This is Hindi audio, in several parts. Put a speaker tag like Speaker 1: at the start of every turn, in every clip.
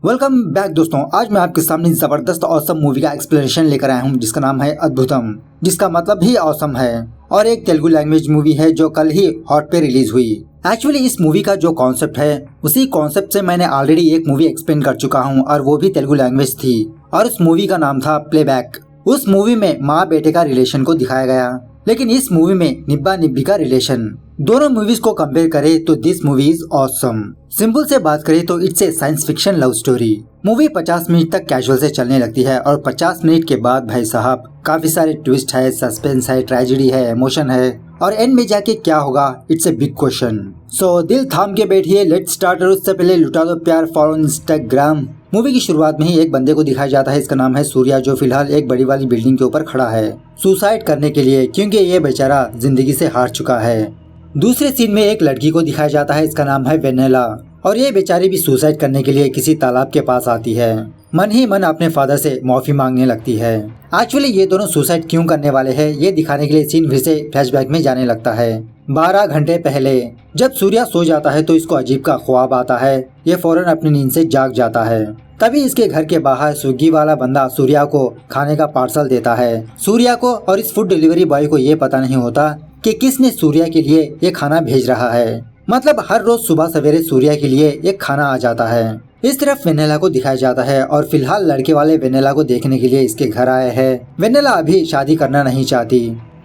Speaker 1: वेलकम बैक दोस्तों। आज मैं आपके सामने जबरदस्त ऑसम मूवी का एक्सप्लेनेशन लेकर आया हूं जिसका नाम है अद्भुतम, जिसका मतलब ही ऑसम है और एक तेलुगु लैंग्वेज मूवी है जो कल ही हॉट पे रिलीज हुई। एक्चुअली इस मूवी का जो कॉन्सेप्ट है उसी कॉन्सेप्ट से मैंने ऑलरेडी एक मूवी एक्सप्लेन कर चुका हूं और वो भी तेलुगु लैंग्वेज थी और उस मूवी का नाम था प्लेबैक। उस मूवी में माँ बेटे का रिलेशन को दिखाया गया, लेकिन इस मूवी में निब्बा निब्बी का रिलेशन। दोनों मूवीज को कंपेयर करें तो this movie is awesome. Simple से बात करें तो it's a science fiction love story. Movie 50 minute तक कैजुअल से चलने लगती है और 50 मिनट के बाद भाई साहब काफी सारे ट्विस्ट है, सस्पेंस है, ट्रेजेडी है, इमोशन है और एंड में जाके क्या होगा इट्स ए बिग क्वेश्चन। सो दिल थाम के बैठिए, लेट्स स्टार्ट। और उससे पहले लुटा दो प्यार फॉलो इंस्टाग्राम। मूवी की शुरुआत में ही एक बंदे को दिखाया जाता है, इसका नाम है सूर्या, जो फिलहाल एक बड़ी वाली बिल्डिंग के ऊपर खड़ा है सुसाइड करने के लिए, क्योंकि ये बेचारा जिंदगी से हार चुका है। दूसरे सीन में एक लड़की को दिखाया जाता है, इसका नाम है वेनेला, और ये बेचारी भी सुसाइड करने के लिए किसी तालाब के पास आती है। मन ही मन अपने फादर से माफी मांगने लगती है। एक्चुअली ये दोनों सुसाइड क्यों करने वाले हैं ये दिखाने के लिए सीन फिर से फ्लैशबैक में जाने लगता है। 12 घंटे पहले जब सूर्या सो जाता है तो इसको अजीब का ख्वाब आता है। ये फौरन अपनी नींद से जाग जाता है। तभी इसके घर के बाहर स्विगी वाला बंदा सूर्या को खाने का पार्सल देता है। सूर्या को और इस फूड डिलीवरी बॉय को ये पता नहीं होता कि किसने सूर्या के लिए ये खाना भेज रहा है। मतलब हर रोज सुबह सवेरे सूर्या के लिए एक खाना आ जाता है। इस तरफ वेनेला को दिखाया जाता है और फिलहाल लड़के वाले वेनेला को देखने के लिए इसके घर आए हैं। वेनेला अभी शादी करना नहीं चाहती।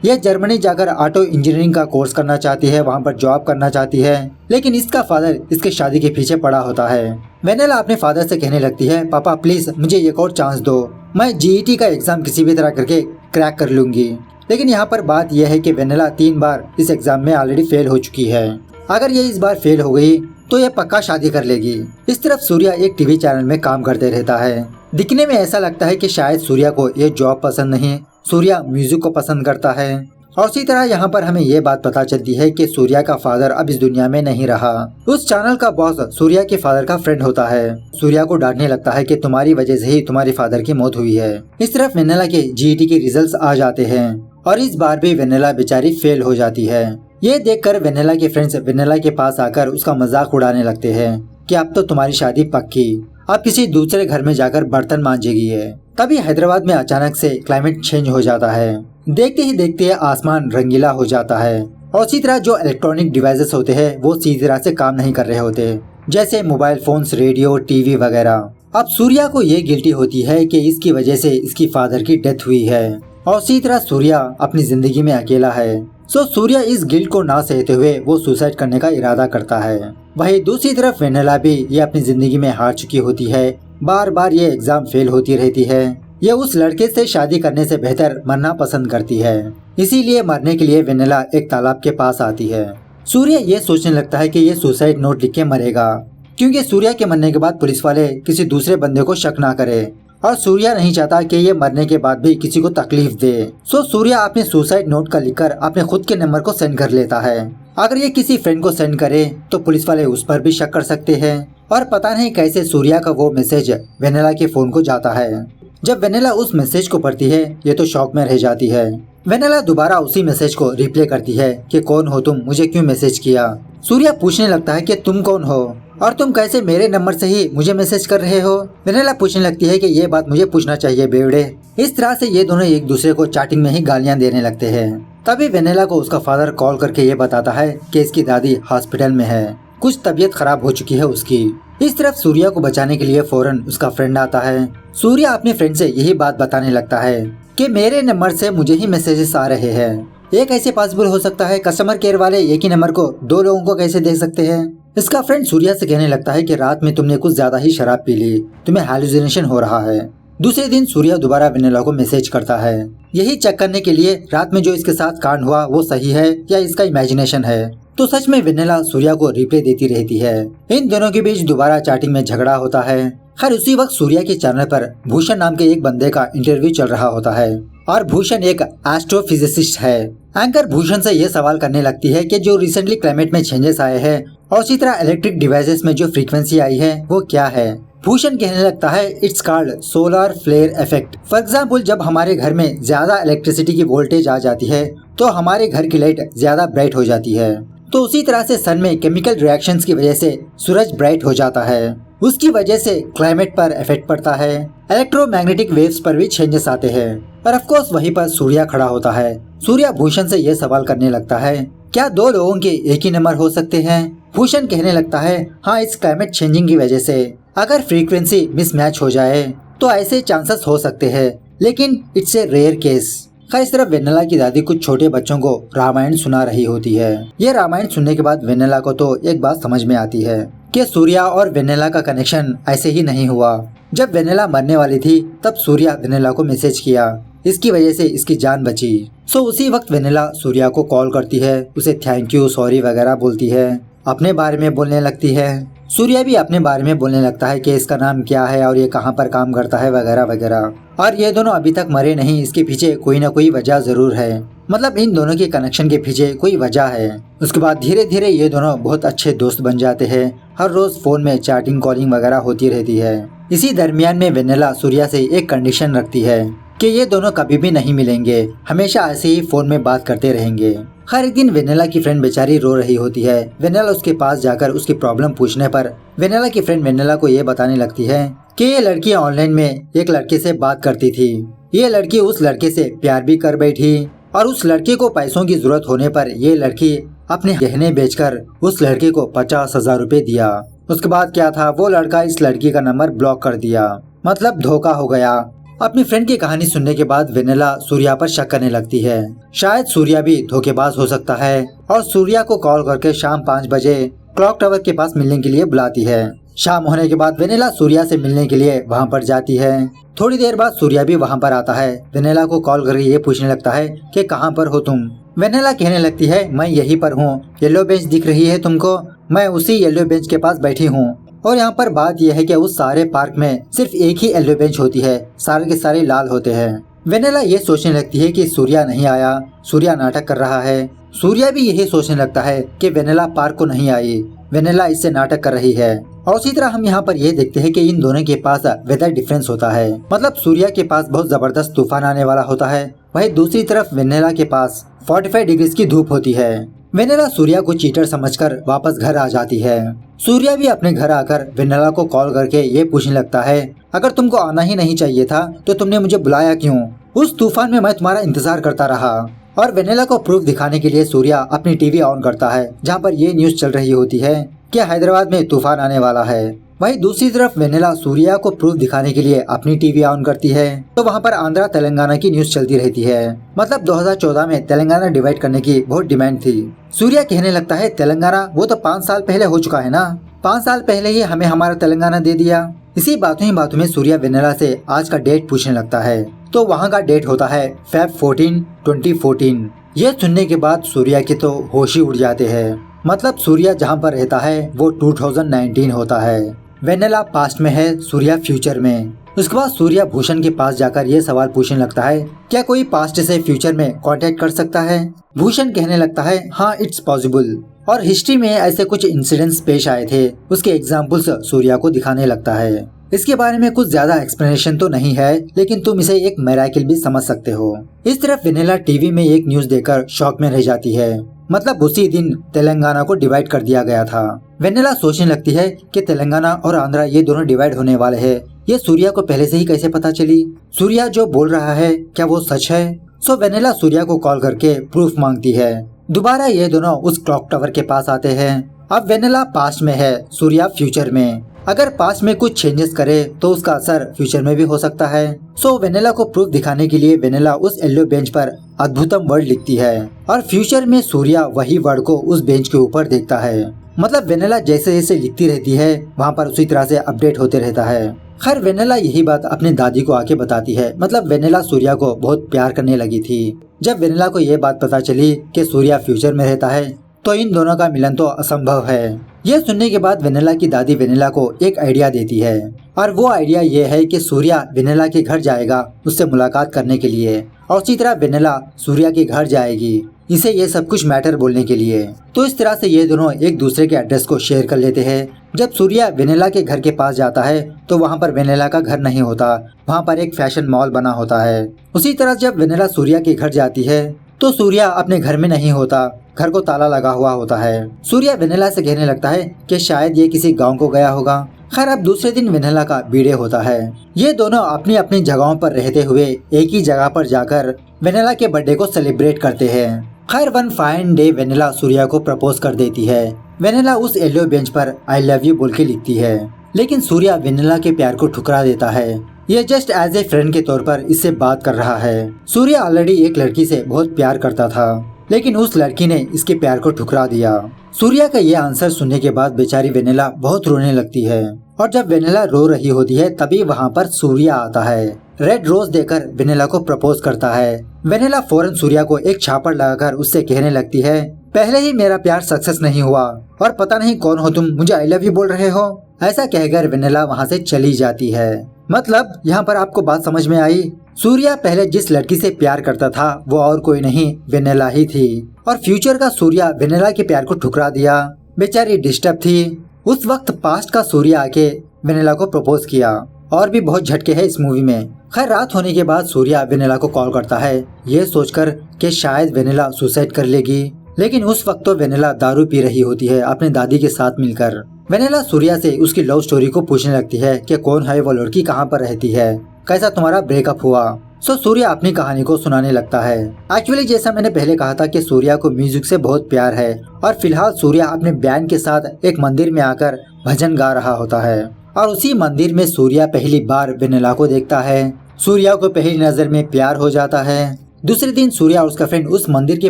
Speaker 1: यह जर्मनी जाकर ऑटो इंजीनियरिंग का कोर्स करना चाहती है, वहाँ पर जॉब करना चाहती है, लेकिन इसका फादर इसके शादी के पीछे पड़ा होता है। वेनेला अपने फादर से कहने लगती है, पापा प्लीज मुझे एक और चांस दो, मैं जीईटी का एग्जाम किसी भी तरह करके क्रैक कर लूंगी। लेकिन यहाँ पर बात यह है कि वेनेला 3 बार इस एग्जाम में ऑलरेडी फेल हो चुकी है। अगर ये इस बार फेल हो गई तो ये पक्का शादी कर लेगी। इस तरफ सूर्या एक टीवी चैनल में काम करते रहता है। दिखने में ऐसा लगता है कि शायद सूर्या को ये जॉब पसंद नहीं, सूर्या म्यूजिक को पसंद करता है। और इसी तरह यहाँ पर हमें ये बात पता चलती है कि सूर्या का फादर अब इस दुनिया में नहीं रहा। उस चैनल का बॉस सूर्या के फादर का फ्रेंड होता है। सूर्या को डांटने लगता है कि तुम्हारी वजह से ही तुम्हारे फादर की मौत हुई है। इस तरफ वेनेला के जीईटी के रिजल्ट्स आ जाते हैं और इस बार भी वेनेला बेचारी फेल हो जाती है। ये देखकर वेनेला के फ्रेंड्स वेनेला के पास आकर उसका मजाक उड़ाने लगते हैं कि अब तो तुम्हारी शादी पक्की, अब किसी दूसरे घर में जाकर बर्तन मांजेगी है। तभी हैदराबाद में अचानक से क्लाइमेट चेंज हो जाता है। देखते ही देखते आसमान रंगीला हो जाता है और इसी तरह जो इलेक्ट्रॉनिक डिवाइसेस होते हैं वो सीधी तरह से काम नहीं कर रहे होते, जैसे मोबाइल फोन्स, रेडियो, टीवी वगैरह। अब सूर्या को ये गिल्टी होती है कि इसकी वजह से इसकी फादर की डेथ हुई है और इसी तरह सूर्या अपनी जिंदगी में अकेला है। सो सूर्या इस गिल्ट को ना सहते हुए वो सुसाइड करने का इरादा करता है। वहीं दूसरी तरफ वेनेला भी ये अपनी जिंदगी में हार चुकी होती है। बार बार ये एग्जाम फेल होती रहती है। ये उस लड़के से शादी करने से बेहतर मरना पसंद करती है। इसीलिए मरने के लिए वेनेला एक तालाब के पास आती है। सूर्या ये सोचने लगता है कि ये सुसाइड नोट लिख के मरेगा, क्योंकि सूर्या के मरने के बाद पुलिस वाले किसी दूसरे बंदे को शक ना करे और सूर्या नहीं चाहता कि ये मरने के बाद भी किसी को तकलीफ दे। सो सूर्या अपने सुसाइड नोट का लिखकर अपने खुद के नंबर को सेंड कर लेता है। अगर ये किसी फ्रेंड को सेंड करे तो पुलिस वाले उस पर भी शक कर सकते हैं और पता नहीं कैसे सूर्या का वो मैसेज वेनेला के फोन को जाता है। जब वेनेला उस मैसेज को पढ़ती है ये तो शॉक में रह जाती है। वेनेला दोबारा उसी मैसेज को रिप्ले करती है कि कौन हो तुम, मुझे क्यों मैसेज किया। सूर्या पूछने लगता है कि तुम कौन हो और तुम कैसे मेरे नंबर से ही मुझे मैसेज कर रहे हो। वेनेला पूछने लगती है कि ये बात मुझे पूछना चाहिए बेवड़े। इस तरह से ये दोनों एक दूसरे को चैटिंग में ही गालियां देने लगते हैं। तभी वेनेला को उसका फादर कॉल करके ये बताता है कि इसकी दादी हॉस्पिटल में है, कुछ तबीयत खराब हो चुकी है उसकी। इस तरफ सूर्या को बचाने के लिए फौरन उसका फ्रेंड आता है। सूर्या अपने फ्रेंड से यही बात बताने लगता है कि मेरे नंबर से मुझे ही मैसेजेस आ रहे हैं। ये कैसे पॉसिबल हो सकता है, कस्टमर केयर वाले एक ही नंबर को 2 लोगों को कैसे दे सकते हैं। इसका फ्रेंड सूर्या से कहने लगता है कि रात में तुमने कुछ ज्यादा ही शराब पी ली, तुम्हें हैलुसिनेशन हो रहा है। दूसरे दिन सूर्या दोबारा वेनेला को मैसेज करता है, यही चेक करने के लिए रात में जो इसके साथ कांड हुआ वो सही है या इसका इमेजिनेशन है। तो सच में वेनेला सूर्या को रिप्ले देती रहती है। इन दोनों के बीच दोबारा चैटिंग में झगड़ा होता है। खैर उसी वक्त सूर्या के चैनल पर भूषण नाम के एक बंदे का इंटरव्यू चल रहा होता है और भूषण एक एस्ट्रोफिजिसिस्ट है। एंकर भूषण से ये सवाल करने लगती है कि जो रिसेंटली क्लाइमेट में चेंजेस आए हैं और इसी तरह इलेक्ट्रिक डिवाइसेस में जो फ्रीक्वेंसी आई है वो क्या है। भूषण कहने लगता है it's called solar flare effect. For example जब हमारे घर में ज्यादा इलेक्ट्रिसिटी की वोल्टेज आ जाती है तो हमारे घर की लाइट ज्यादा ब्राइट हो जाती है। तो उसी तरह से सन में केमिकल रिएक्शंस की वजह से सूरज ब्राइट हो जाता है। उसकी वजह से क्लाइमेट पर इफेक्ट पड़ता है, इलेक्ट्रोमैग्नेटिक वेव्स पर भी चेंजेस आते हैं। और ऑफ कोर्स वहीं पर सूर्या खड़ा होता है। सूर्या भूषण से ये सवाल करने लगता है, क्या दो लोगों के एक ही नंबर हो सकते हैं? भूषण कहने लगता है, हाँ, इस क्लाइमेट चेंजिंग की वजह से अगर फ्रीक्वेंसी मिसमैच हो जाए तो ऐसे चांसेस हो सकते हैं, लेकिन इट्स ए रेयर केस। इस तरफ वेनेला की दादी कुछ छोटे बच्चों को रामायण सुना रही होती है। ये रामायण सुनने के बाद वेनेला को तो एक बात समझ में आती है कि सूर्या और वेनेला का कनेक्शन ऐसे ही नहीं हुआ। जब वेनेला मरने वाली थी तब सूर्या वेनेला को मैसेज किया, इसकी वजह से इसकी जान बची। सो उसी वक्त वेनेला सूर्या को कॉल करती है, उसे थैंक यू, सॉरी वगैरह बोलती है, अपने बारे में बोलने लगती है। सूर्या भी अपने बारे में बोलने लगता है कि इसका नाम क्या है और ये कहाँ पर काम करता है वगैरह वगैरह। और ये दोनों अभी तक मरे नहीं, इसके पीछे कोई ना कोई वजह जरूर है। मतलब इन दोनों के कनेक्शन के पीछे कोई वजह है। उसके बाद धीरे धीरे ये दोनों बहुत अच्छे दोस्त बन जाते हैं। हर रोज फोन में चैटिंग कॉलिंग वगैरह होती रहती है। इसी दरमियान में वेनेला सूर्या से एक कंडीशन रखती है कि ये दोनों कभी भी नहीं मिलेंगे, हमेशा ऐसे ही फोन में बात करते रहेंगे। हर एक दिन वेनेला की फ्रेंड बेचारी रो रही होती है। वेनेला उसके पास जाकर उसकी प्रॉब्लम पूछने पर वेनेला की फ्रेंड वेनेला को ये बताने लगती है कि ये लड़की ऑनलाइन में एक लड़के से बात करती थी। ये लड़की उस लड़के से प्यार भी कर बैठी और उस लड़के को पैसों की जरूरत होने पर ये लड़की अपने गहने बेचकर उस लड़के को 50,000 रुपए दिया। उसके बाद क्या था, वो लड़का इस लड़की का नंबर ब्लॉक कर दिया, मतलब धोखा हो गया। अपनी फ्रेंड की कहानी सुनने के बाद वेनेला सूर्या पर शक करने लगती है। शायद सूर्या भी धोखेबाज हो सकता है और सूर्या को कॉल करके शाम 5 बजे क्लॉक टावर के पास मिलने के लिए बुलाती है। शाम होने के बाद वेनेला सूर्या से मिलने के लिए वहाँ पर जाती है। थोड़ी देर बाद सूर्या भी वहाँ पर आता है। वेनेला को कॉल करके ये पूछने लगता है कि कहाँ पर हो तुम? वेनेला कहने लगती है, मैं यहीं पर हूँ, येलो बेंच दिख रही है तुमको? मैं उसी येलो बेंच के पास बैठी हूँ। और यहाँ पर बात यह है कि उस सारे पार्क में सिर्फ एक ही येलो बेंच होती है, सारे के सारे लाल होते हैं। वेनेला ये सोचने लगती है कि सूर्या नहीं आया, सूर्या नाटक कर रहा है। सूर्या भी यही सोचने लगता है कि वेनेला पार्क को नहीं आई, वेनेला इससे नाटक कर रही है। और उसी तरह हम यहाँ पर ये देखते हैं कि इन दोनों के पास वेदर डिफरेंस होता है। मतलब सूर्या के पास बहुत जबरदस्त तूफान आने वाला होता है, वहीं दूसरी तरफ वेनेला के पास 45 डिग्री की धूप होती है। वेनेला सूर्या को चीटर समझकर वापस घर आ जाती है। सूर्या भी अपने घर आकर वेनेला को कॉल करके ये पूछने लगता है, अगर तुमको आना ही नहीं चाहिए था तो तुमने मुझे बुलाया क्यों? उस तूफान में मैं तुम्हारा इंतजार करता रहा। और वेनेला को प्रूफ दिखाने के लिए सूर्या अपनी टीवी ऑन करता है, जहाँ पर ये न्यूज चल रही होती है कि हैदराबाद में तूफान आने वाला है। वहीं दूसरी तरफ वेनेला सूर्या को प्रूफ दिखाने के लिए अपनी टीवी ऑन करती है तो वहाँ पर आंध्रा तेलंगाना की न्यूज चलती रहती है। मतलब 2014 में तेलंगाना डिवाइड करने की बहुत डिमांड थी। सूर्या कहने लगता है, तेलंगाना वो तो 5 साल पहले हो चुका है ना, 5 साल पहले ही हमें हमारा तेलंगाना दे दिया। इसी बातों ही बातों में सूर्या वेनेला से आज का डेट पूछने लगता है तो वहाँ का डेट होता है Feb 14, 2014। ये सुनने के बाद सूर्या के तो होश ही उड़ जाते हैं। मतलब सूर्या जहाँ पर रहता है वो 2019 होता है। वेनेला पास्ट में है, सूर्या फ्यूचर में। उसके बाद सूर्या भूषण के पास जाकर ये सवाल पूछने लगता है, क्या कोई पास्ट से फ्यूचर में कांटेक्ट कर सकता है? भूषण कहने लगता है, हाँ, इट्स पॉसिबल। और हिस्ट्री में ऐसे कुछ इंसिडेंट्स पेश आए थे, उसके एग्जाम्पल्स सूर्या को दिखाने लगता है। इसके बारे में कुछ ज्यादा एक्सप्लेनेशन तो नहीं है, लेकिन तुम इसे एक मिरेकल भी समझ सकते हो। इस तरफ वेनेला टीवी में एक न्यूज देखकर शॉक में रह जाती है। मतलब उसी दिन तेलंगाना को डिवाइड कर दिया गया था। वेनेला सोचने लगती है कि तेलंगाना और आंध्रा ये दोनों डिवाइड होने वाले हैं। ये सूर्या को पहले से ही कैसे पता चली? सूर्या जो बोल रहा है क्या वो सच है? सो वेनेला सूर्या को कॉल करके प्रूफ मांगती है। दोबारा ये दोनों उस क्लॉक टावर के पास आते हैं। अब वेनेला पास्ट में है, सूर्या फ्यूचर में। अगर पास्ट में कुछ चेंजेस करे तो उसका असर फ्यूचर में भी हो सकता है। सो वेनेला को प्रूफ दिखाने के लिए वेनेला उस येलो बेंच पर अद्भुतम वर्ड लिखती है और फ्यूचर में सूर्या वही वर्ड को उस बेंच के ऊपर देखता है। मतलब वेनेला जैसे जैसे लिखती रहती है वहाँ पर उसी तरह से अपडेट होते रहता है। खैर वेनेला यही बात अपने दादी को आके बताती है। मतलब वेनेला सूर्या को बहुत प्यार करने लगी थी। जब वेनेला को ये बात पता चली कि सूर्या फ्यूचर में रहता है तो इन दोनों का मिलन तो असंभव है। यह सुनने के बाद वेनेला की दादी वेनेला को एक आइडिया देती है और वो आइडिया ये है कि सूर्या वेनेला के घर जाएगा उससे मुलाकात करने के लिए और उसी तरह वेनेला सूर्या के घर जाएगी इसे ये सब कुछ मैटर बोलने के लिए। तो इस तरह से ये दोनों एक दूसरे के एड्रेस को शेयर कर लेते हैं। जब सूर्या वेनेला के घर के पास जाता है तो वहाँ पर वेनेला का घर नहीं होता, वहाँ पर एक फैशन मॉल बना होता है। उसी तरह जब वेनेला सूर्या के घर जाती है तो सूर्या अपने घर में नहीं होता, घर को ताला लगा हुआ होता है। सूर्या वेनेला से कहने लगता है कि शायद ये किसी गांव को गया होगा। खैर अब दूसरे दिन वेनेला का बर्थडे होता है। ये दोनों अपनी अपनी जगहों पर रहते हुए एक ही जगह पर जाकर वेनेला के बर्थडे को सेलिब्रेट करते हैं। खैर one fine day Vennela Surya को प्रपोज कर देती है। वेनेला उस येलो बेंच पर आई लव यू बोल के लिखती है, लेकिन सूर्या वेनेला के प्यार को ठुकरा देता है। ये जस्ट एज ए फ्रेंड के तौर पर इससे बात कर रहा है। सूर्या ऑलरेडी एक लड़की से बहुत प्यार करता था, लेकिन उस लड़की ने इसके प्यार को ठुकरा दिया। सूर्या का ये आंसर सुनने के बाद बेचारी वेनेला बहुत रोने लगती है, और जब वेनेला रो रही होती है तभी वहाँ पर सूर्या आता है। रेड रोज देकर वेनेला को प्रपोज करता है। वेनेला फौरन सूर्या को एक छापड़ लगाकर उससे कहने लगती है, पहले ही मेरा प्यार सक्सेस नहीं हुआ और पता नहीं कौन हो तुम, मुझे आई लव यू बोल रहे हो। ऐसा कहकर वेनेला वहाँ से चली जाती है। मतलब यहाँ पर आपको बात समझ में आई। सूर्या पहले जिस लड़की से प्यार करता था वो और कोई नहीं वेनेला ही थी, और फ्यूचर का सूर्या वेनेला के प्यार को ठुकरा दिया। बेचारी डिस्टर्ब थी। उस वक्त पास्ट का सूर्या आके वेनेला को प्रपोज किया। और भी बहुत झटके हैं इस मूवी में। खैर रात होने के बाद सूर्या वेनेला को कॉल करता है, ये सोचकर कि शायद वेनेला सुसाइड कर लेगी, लेकिन उस वक्त तो वेनेला दारू पी रही होती है अपने दादी के साथ मिलकर। वेनेला सूर्या से उसकी लव स्टोरी को पूछने लगती है कि कौन है वो लड़की, कहाँ पर रहती है, कैसा तुम्हारा ब्रेकअप हुआ। सो सूर्या अपनी कहानी को सुनाने लगता है। एक्चुअली जैसा मैंने पहले कहा था कि सूर्या को म्यूजिक से बहुत प्यार है, और फिलहाल सूर्या अपने बैंड के साथ एक मंदिर में आकर भजन गा रहा होता है, और उसी मंदिर में सूर्या पहली बार वेनेला को देखता है। सूर्या को पहली नजर में प्यार हो जाता है। दूसरे दिन सूर्या और उसका फ्रेंड उस मंदिर के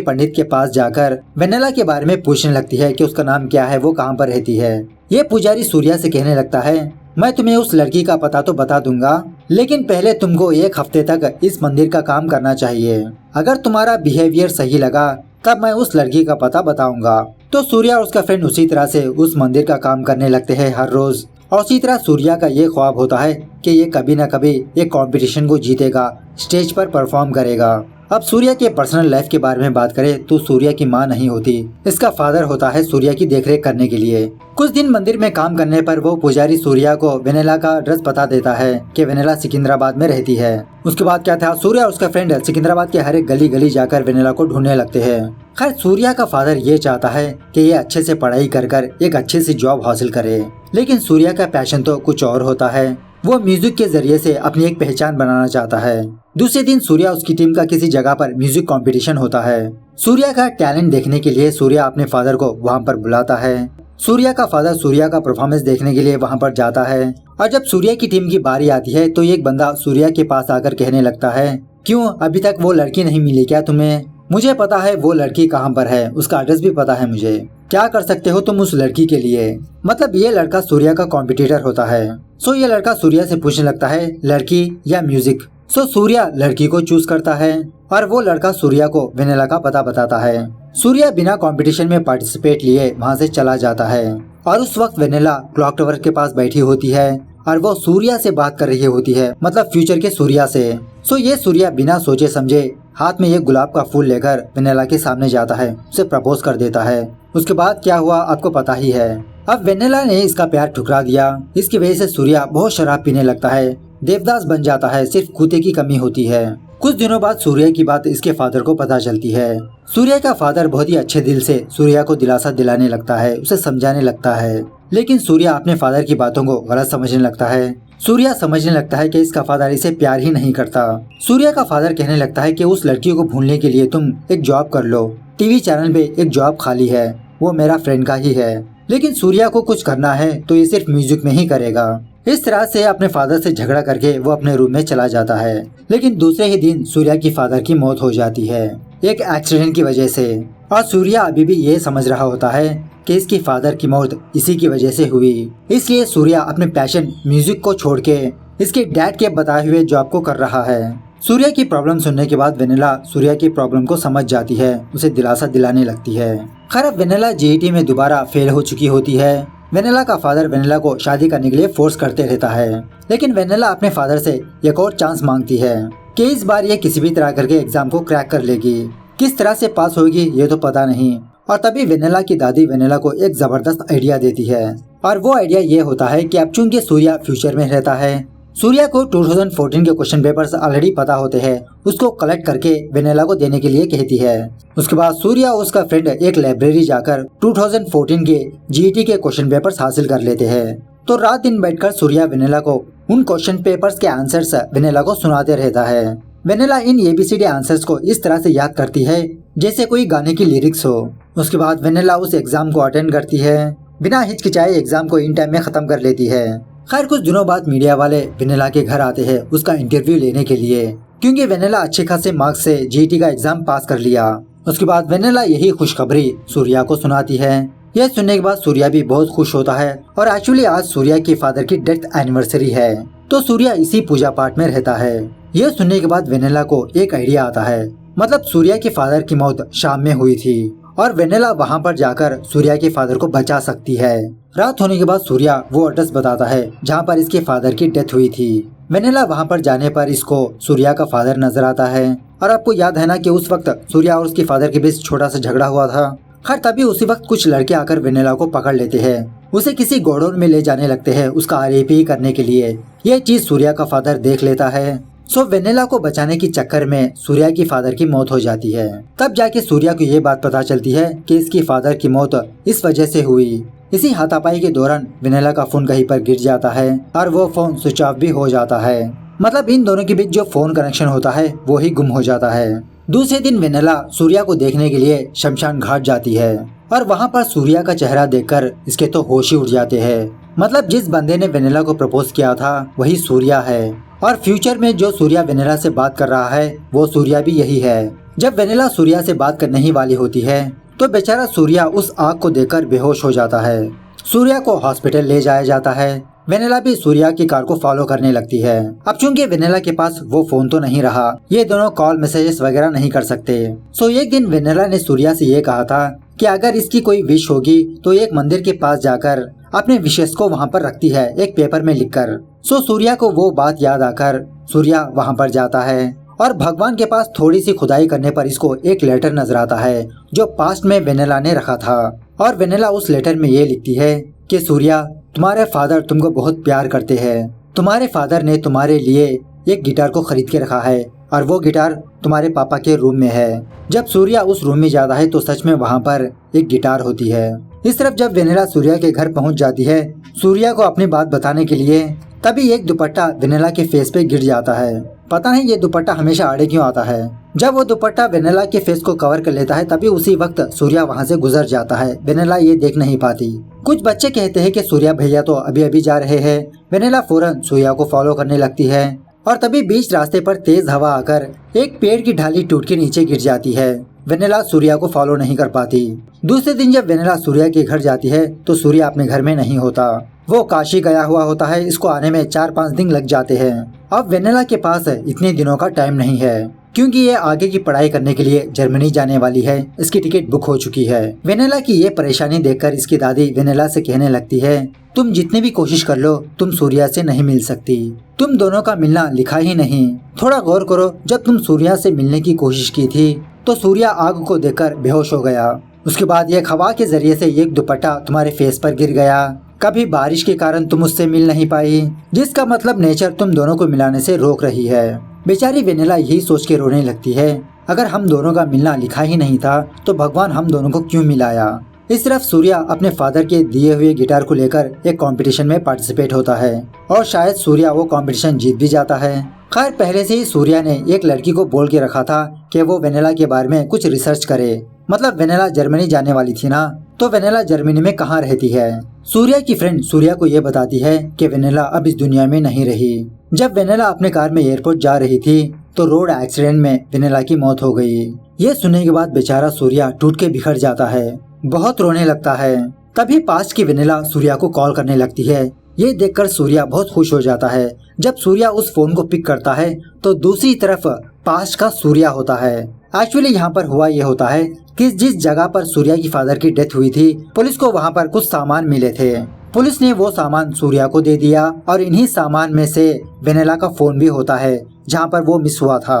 Speaker 1: पंडित के पास जाकर वेनेला के बारे में पूछने लगती है कि उसका नाम क्या है, वो कहाँ पर रहती है। ये पुजारी सूर्या से कहने लगता है, मैं तुम्हें उस लड़की का पता तो बता दूंगा, लेकिन पहले तुमको 1 हफ्ते तक इस मंदिर का काम करना चाहिए। अगर तुम्हारा बिहेवियर सही लगा तब मैं उस लड़की का पता बताऊंगा। तो सूर्या और उसका फ्रेंड उसी तरह से उस मंदिर का काम करने लगते हैं हर रोज। और उसी तरह सूर्या का ये ख्वाब होता है कि ये कभी न कभी एक कंपटीशन को जीतेगा, स्टेज पर परफॉर्म करेगा। अब सूर्या के पर्सनल लाइफ के बारे में बात करें तो सूर्या की माँ नहीं होती, इसका फादर होता है सूर्या की देखरेख करने के लिए। कुछ दिन मंदिर में काम करने पर वो पुजारी सूर्या को वेनेला का एड्रेस बता देता है कि वेनेला सिकंदराबाद में रहती है। उसके बाद क्या था, सूर्या और उसका फ्रेंड सिकंदराबाद के हर एक गली गली जाकर वेनेला को ढूंढने लगते हैं। खैर सूर्या का फादर ये चाहता है कि ये अच्छे से पढ़ाई कर एक अच्छी सी जॉब हासिल करे, लेकिन सूर्या का पैशन तो कुछ और होता है। वो म्यूजिक के जरिए से अपनी एक पहचान बनाना चाहता है। दूसरे दिन सूर्या उसकी टीम का किसी जगह पर म्यूजिक कंपटीशन होता है। सूर्या का टैलेंट देखने के लिए सूर्या अपने फादर को वहाँ पर बुलाता है। सूर्या का फादर सूर्या का परफॉर्मेंस देखने के लिए वहाँ पर जाता है, और जब सूर्या की टीम की बारी आती है तो एक बंदा सूर्या के पास आकर कहने लगता है, क्यों अभी तक वो लड़की नहीं मिली क्या तुम्हें? मुझे पता है वो लड़की कहाँ पर है, उसका एड्रेस भी पता है मुझे। क्या कर सकते हो तुम उस लड़की के लिए? मतलब ये लड़का सूर्या का कॉम्पिटिटर होता है। सो ये लड़का सूर्या से पूछने लगता है, लड़की या म्यूजिक? सो सूर्या लड़की को चूज करता है, और वो लड़का सूर्या को वेनेला का पता बताता है। सूर्या बिना कंपटीशन में पार्टिसिपेट लिए वहाँ से चला जाता है, और उस वक्त वेनेला क्लॉक टावर के पास बैठी होती है, और वो सूर्या से बात कर रही होती है, मतलब फ्यूचर के सूर्या से। सो ये सूर्या बिना सोचे समझे हाथ में एक गुलाब का फूल लेकर वेनेला के सामने जाता है, उसे प्रपोज कर देता है। उसके बाद क्या हुआ आपको पता ही है। अब वेनेला ने इसका प्यार ठुकरा दिया। इसकी वजह से सूर्या बहुत शराब पीने लगता है, देवदास बन जाता है, सिर्फ कुत्ते की कमी होती है। कुछ दिनों बाद सूर्या की बात इसके फादर को पता चलती है। सूर्या का फादर बहुत ही अच्छे दिल से सूर्या को दिलासा दिलाने लगता है, उसे समझाने लगता है, लेकिन सूर्या अपने फादर की बातों को गलत समझने लगता है। सूर्या समझने लगता है कि इसका फादर इसे प्यार ही नहीं करता। सूर्या का फादर कहने लगता है कि उस लड़की को भूलने के लिए तुम एक जॉब कर लो, टीवी चैनल पे एक जॉब खाली है, वो मेरा फ्रेंड का ही है, लेकिन सूर्या को कुछ करना है तो ये सिर्फ म्यूजिक में ही करेगा। इस तरह से अपने फादर से झगड़ा करके वो अपने रूम में चला जाता है। लेकिन दूसरे ही दिन सूर्या की फादर की मौत हो जाती है एक एक्सीडेंट की वजह से, और सूर्या अभी भी ये समझ रहा होता है कि इसकी फादर की मौत इसी की वजह से हुई। इसलिए सूर्या अपने पैशन म्यूजिक को छोड़ के इसके डैड के बताए हुए जॉब को कर रहा है। सूर्या की प्रॉब्लम सुनने के बाद वेनेला सूर्या की प्रॉब्लम को समझ जाती है, उसे दिलासा दिलाने लगती है। खैर अब वेनेला जीईटी में दोबारा फेल हो चुकी होती है। वेनेला का फादर वेनेला को शादी करने के लिए फोर्स करते रहता है, लेकिन वेनेला अपने फादर से एक और चांस मांगती है कि इस बार ये किसी भी तरह करके एग्जाम को क्रैक कर लेगी। किस तरह से पास होगी ये तो पता नहीं। और तभी वेनेला की दादी वेनेला को एक जबरदस्त आइडिया देती है, और वो आइडिया ये होता है कि अब चूंकि सूर्या फ्यूचर में रहता है, सूर्या को 2014 के क्वेश्चन पेपर्स ऑलरेडी पता होते हैं, उसको कलेक्ट करके वेनेला को देने के लिए कहती है। उसके बाद सूर्या और उसका फ्रेंड एक लाइब्रेरी जाकर 2014 के जीईटी के क्वेश्चन पेपर्स हासिल कर लेते हैं। तो रात दिन बैठकर सूर्या वेनेला को उन क्वेश्चन पेपर्स के आंसर्स वेनेला को सुनाते रहता है। वेनेला इन ABCD आंसर्स को इस तरह से याद करती है जैसे कोई गाने की लिरिक्स हो। उसके बाद वेनेला उस एग्जाम को अटेंड करती है, बिना हिचकिचाए एग्जाम को इन टाइम में खत्म कर लेती है। खैर कुछ दिनों बाद मीडिया वाले वेनेला के घर आते हैं उसका इंटरव्यू लेने के लिए, क्योंकि वेनेला अच्छे खासे मार्क्स से GET का एग्जाम पास कर लिया। उसके बाद वेनेला यही खुशखबरी सूर्या को सुनाती है। यह सुनने के बाद सूर्या भी बहुत खुश होता है और एक्चुअली आज सूर्या के फादर की डेथ एनिवर्सरी है, तो सूर्या इसी पूजा पाठ में रहता है। यह सुनने के बाद वेनेला को एक आइडिया आता है, मतलब सूर्या के फादर की मौत शाम में हुई थी और वेनेला वहां पर जाकर सूर्या के फादर को बचा सकती है। रात होने के बाद सूर्या वो एड्रेस बताता है जहां पर इसके फादर की डेथ हुई थी। वेनेला वहां पर जाने पर इसको सूर्या का फादर नजर आता है और आपको याद है ना कि उस वक्त सूर्या और उसके फादर के बीच छोटा सा झगड़ा हुआ था। खैर तभी उसी वक्त कुछ लड़के आकर वेनेला को पकड़ लेते हैं, उसे किसी गोडाउन में ले जाने लगते हैं उसका RIP करने के लिए। यह चीज सूर्या का फादर देख लेता है। सो वेनेला को बचाने की चक्कर में सूर्या की फादर की मौत हो जाती है। तब जाके सूर्या को ये बात पता चलती है कि इसकी फादर की मौत इस वजह से हुई। इसी हाथापाई के दौरान वेनेला का फोन कहीं पर गिर जाता है और वो फोन स्विच ऑफ भी हो जाता है, मतलब इन दोनों के बीच जो फोन कनेक्शन होता है वो ही गुम हो जाता है। दूसरे दिन वेनेला सूर्या को देखने के लिए शमशान घाट जाती है और वहाँ पर सूर्या का चेहरा देखकर इसके तो होश ही उड़ जाते हैं। मतलब जिस बंदे ने वेनेला को प्रपोज किया था वही सूर्या है और फ्यूचर में जो सूर्या वेनेला से बात कर रहा है वो सूर्या भी यही है। जब वेनेला सूर्या से बात करने ही वाली होती है तो बेचारा सूर्या उस आग को देखकर बेहोश हो जाता है। सूर्या को हॉस्पिटल ले जाया जाता है। वेनेला भी सूर्या की कार को फॉलो करने लगती है। अब चूंकि वेनेला के पास वो फोन तो नहीं रहा, ये दोनों कॉल मैसेजेस वगैरह नहीं कर सकते। सो एक दिन वेनेला ने सूर्या से ये कहा था कि अगर इसकी कोई विश होगी तो एक मंदिर के पास जाकर अपने विशेष को वहाँ पर रखती है एक पेपर में लिखकर। सो सूर्या को वो बात याद आकर सूर्या वहाँ पर जाता है और भगवान के पास थोड़ी सी खुदाई करने पर इसको एक लेटर नजर आता है जो पास्ट में वेनेला ने रखा था। और वेनेला उस लेटर में ये लिखती है कि सूर्या तुम्हारे फादर तुमको बहुत प्यार करते हैं। तुम्हारे फादर ने तुम्हारे लिए एक गिटार को खरीद के रखा है और वो गिटार तुम्हारे पापा के रूम में है। जब सूर्या उस रूम में जाता है तो सच में वहाँ पर एक गिटार होती है। इस तरफ जब वेनेला सूर्या के घर पहुँच जाती है सूर्या को अपनी बात बताने के लिए, तभी एक दुपट्टा वेनेला के फेस पे गिर जाता है। पता नहीं ये दुपट्टा हमेशा आड़े क्यों आता है। जब वो दुपट्टा वेनेला के फेस को कवर कर लेता है तभी उसी वक्त सूर्या वहाँ से गुजर जाता है। वेनेला ये देख नहीं पाती। कुछ बच्चे कहते हैं कि सूर्या भैया तो अभी अभी जा रहे हैं। वेनेला फौरन सूर्या को फॉलो करने लगती है और तभी बीच रास्ते पर तेज हवा आकर एक पेड़ की ढाली टूट के नीचे गिर जाती है। वेनेला सूर्या को फॉलो नहीं कर पाती। दूसरे दिन जब वेनेला सूर्या के घर जाती है तो सूर्या अपने घर में नहीं होता, वो काशी गया हुआ होता है। इसको आने में 4-5 दिन लग जाते हैं। अब वेनेला के पास इतने दिनों का टाइम नहीं है क्योंकि ये आगे की पढ़ाई करने के लिए जर्मनी जाने वाली है। इसकी टिकट बुक हो चुकी है। वेनेला की ये परेशानी देखकर इसकी दादी वेनेला से कहने लगती है तुम जितनी भी कोशिश कर लो तुम सूर्या से नहीं मिल सकती। तुम दोनों का मिलना लिखा ही नहीं। थोड़ा गौर करो, जब तुम सूर्या से मिलने की कोशिश की थी तो सूर्या आग को देखकर बेहोश हो गया। उसके बाद ये हवा के जरिए से एक दुपट्टा तुम्हारे फेस पर गिर गया। कभी बारिश के कारण तुम उससे मिल नहीं पाई, जिसका मतलब नेचर तुम दोनों को मिलाने से रोक रही है। बेचारी वेनेला यही सोच के रोने लगती है, अगर हम दोनों का मिलना लिखा ही नहीं था तो भगवान हम दोनों को क्यों मिलाया। इस तरफ सूर्या अपने फादर के दिए हुए गिटार को लेकर एक कंपटीशन में पार्टिसिपेट होता है और शायद सूर्या वो कंपटीशन जीत भी जाता है। खैर पहले से ही सूर्या ने एक लड़की को बोल के रखा था कि वो वेनेला के बारे में कुछ रिसर्च करे। मतलब वेनेला जर्मनी जाने वाली थी ना, तो वेनेला जर्मनी में कहाँ रहती है। सूर्या की फ्रेंड सूर्या को ये बताती है कि वेनेला अब इस दुनिया में नहीं रही। जब वेनेला अपने कार में एयरपोर्ट जा रही थी तो रोड एक्सीडेंट में वेनेला की मौत हो गई। ये सुनने के बाद बेचारा सूर्या टूट के बिखर जाता है, बहुत रोने लगता है। तभी पास्ट की वेनेला सूर्या को कॉल करने लगती है। ये देखकर सूर्या बहुत खुश हो जाता है। जब सूर्या उस फोन को पिक करता है तो दूसरी तरफ पास्ट का सूर्या होता है। एक्चुअली यहाँ पर हुआ ये होता है कि जिस जगह पर सूर्या की फादर की डेथ हुई थी पुलिस को वहाँ पर कुछ सामान मिले थे। पुलिस ने वो सामान सूर्या को दे दिया और इन्हीं सामान में से वेनेला का फोन भी होता है जहाँ पर वो मिस हुआ था।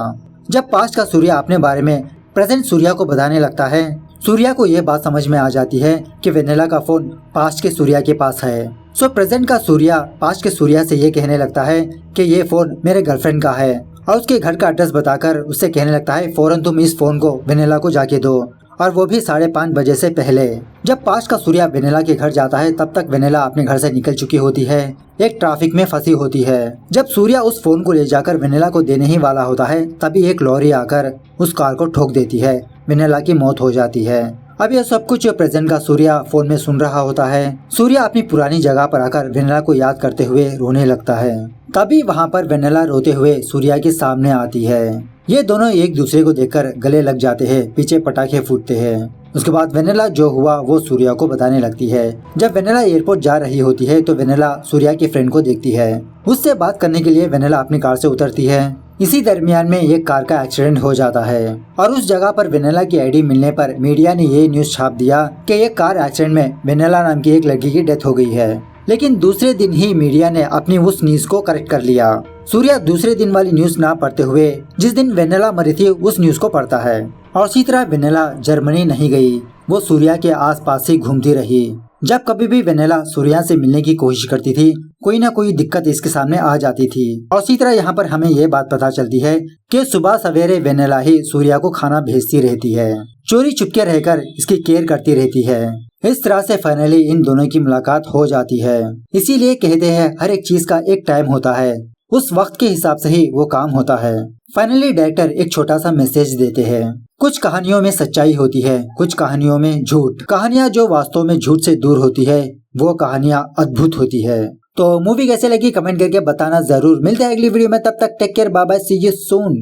Speaker 1: जब पास्ट का सूर्या अपने बारे में प्रेजेंट सूर्या को बताने लगता है, सूर्या को यह बात समझ में आ जाती है कि वेनेला का फोन पास्ट के सूर्या के पास है। सो प्रेजेंट का सूर्या पास्ट के सूर्या से ये कहने लगता है कि ये फोन मेरे गर्लफ्रेंड का है और उसके घर का एड्रेस बताकर उससे कहने लगता है फौरन तुम इस फोन को वेनेला को जाके दो। और वो भी 5:30 बजे से पहले। जब 5 का सूर्या वेनेला के घर जाता है तब तक वेनेला अपने घर से निकल चुकी होती है, एक ट्रैफिक में फंसी होती है। जब सूर्या उस फोन को ले जाकर वेनेला को देने ही वाला होता है तभी एक लॉरी आकर उस कार को ठोक देती है, वेनेला की मौत हो जाती है। अब यह सब कुछ प्रेजेंट का सूर्या फोन में सुन रहा होता है। सूर्या अपनी पुरानी जगह पर आकर वेनेला को याद करते हुए रोने लगता है। तभी वहाँ पर वेनेला रोते हुए सूर्या के सामने आती है। ये दोनों एक दूसरे को देखकर गले लग जाते हैं, पीछे पटाखे फूटते हैं। उसके बाद वेनेला जो हुआ वो सूर्या को बताने लगती है। जब वेनेला एयरपोर्ट जा रही होती है तो वेनेला सूर्या की फ्रेंड को देखती है। उससे बात करने के लिए वेनेला अपनी कार से उतरती है। इसी दरमियान में एक कार का एक्सीडेंट हो जाता है और उस जगह पर वेनेला की आईडी मिलने पर मीडिया ने ये न्यूज छाप दिया कि एक कार एक्सीडेंट में वेनेला नाम की एक लड़की की डेथ हो गई है। लेकिन दूसरे दिन ही मीडिया ने अपनी उस न्यूज को करेक्ट कर लिया। सूर्या दूसरे दिन वाली न्यूज ना पढ़ते हुए जिस दिन वेनेला मरी थी उस न्यूज को पढ़ता है और उसी तरह वेनेला जर्मनी नहीं गई, वो सूर्या के आसपास ही घूमती रही। जब कभी भी वेनेला सूर्या से मिलने की कोशिश करती थी कोई ना कोई दिक्कत इसके सामने आ जाती थी। और इसी तरह यहाँ पर हमें ये बात पता चलती है कि सुबह सवेरे वेनेला ही सूर्या को खाना भेजती रहती है, चोरी चुपके रहकर इसकी केयर करती रहती है। इस तरह से फाइनली इन दोनों की मुलाकात हो जाती है। इसीलिए कहते हैं हर एक चीज का एक टाइम होता है, उस वक्त के हिसाब से ही वो काम होता है। फाइनली डायरेक्टर एक छोटा सा मैसेज देते हैं। कुछ कहानियों में सच्चाई होती है, कुछ कहानियों में झूठ। कहानियां जो वास्तव में झूठ से दूर होती है वो कहानियां अद्भुत होती है। तो मूवी कैसे लगी कमेंट करके बताना जरूर। मिलते हैं अगली वीडियो में, तब तक take care, bye bye, see you soon.